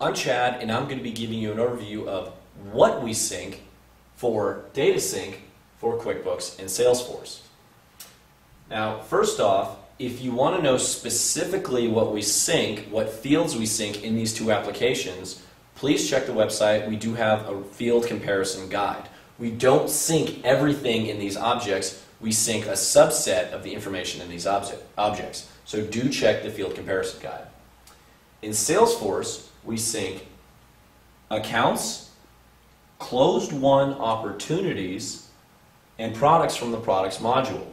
I'm Chad, and I'm going to be giving you an overview of what we sync for DataSynch for QuickBooks and Salesforce. Now, first off, if you want to know specifically what we sync, what fields we sync in these two applications, please check the website. We do have a field comparison guide. We don't sync everything in these objects. We sync a subset of the information in these objects. So do check the field comparison guide. In Salesforce, we sync accounts, closed won opportunities, and products from the products module.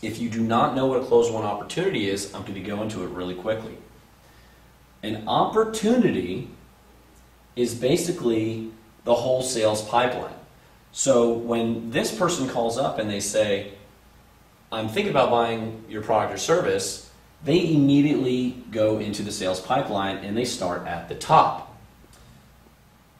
If you do not know what a closed won opportunity is, I'm going to go into it really quickly. An opportunity is basically the whole sales pipeline. So when this person calls up and they say, I'm thinking about buying your product or service, they immediately go into the sales pipeline and they start at the top.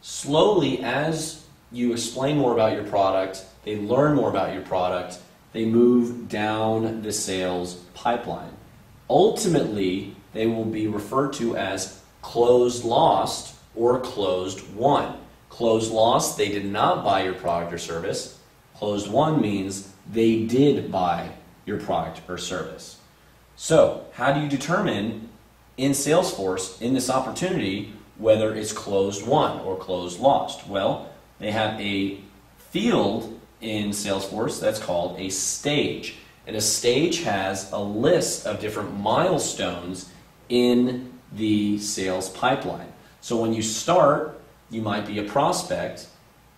Slowly, as you explain more about your product, they learn more about your product, they move down the sales pipeline. Ultimately, they will be referred to as closed lost or closed won. Closed lost, they did not buy your product or service. Closed won means they did buy your product or service. So, how do you determine in Salesforce, in this opportunity, whether it's closed won or closed lost? Well, they have a field in Salesforce that's called a stage. And a stage has a list of different milestones in the sales pipeline. So when you start, you might be a prospect,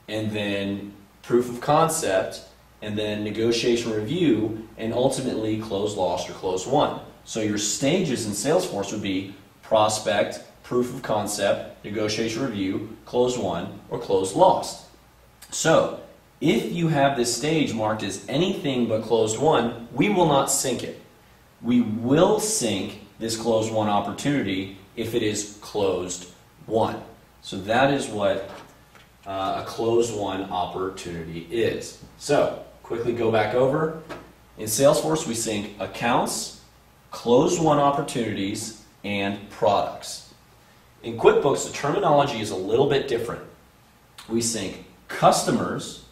and then proof of concept, and then negotiation review, and ultimately closed lost or closed won. So your stages in Salesforce would be prospect, proof of concept, negotiation review, closed won, or closed lost. So if you have this stage marked as anything but closed won, we will not sync it. We will sync this closed won opportunity if it is closed won. So that is what a closed won opportunity is. So quickly go back over. In Salesforce, we sync accounts, closed won opportunities, and products. In QuickBooks, the terminology is a little bit different. We sync customers,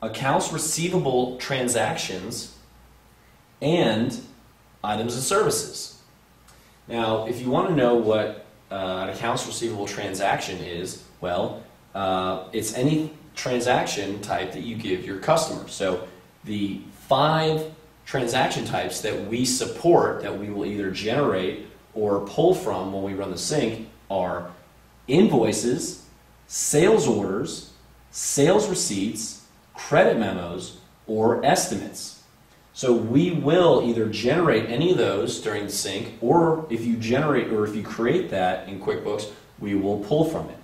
accounts receivable transactions, and items and services. Now, if you want to know what an accounts receivable transaction is, well, it's any transaction type that you give your customer. So the 5 transaction types that we support, that we will either generate or pull from when we run the sync, are invoices, sales orders, sales receipts, credit memos, or estimates. So we will either generate any of those during the sync, or if you generate or if you create that in QuickBooks, we will pull from it.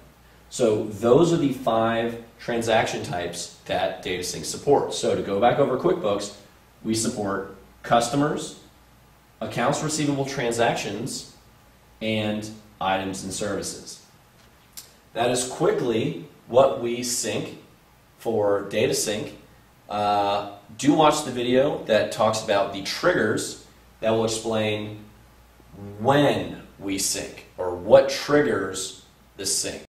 So those are the 5 transaction types that DataSynch supports. So to go back over QuickBooks, we support customers, accounts receivable transactions, and items and services. That is quickly what we sync for DataSynch. Do watch the video that talks about the triggers that will explain when we sync or what triggers the sync.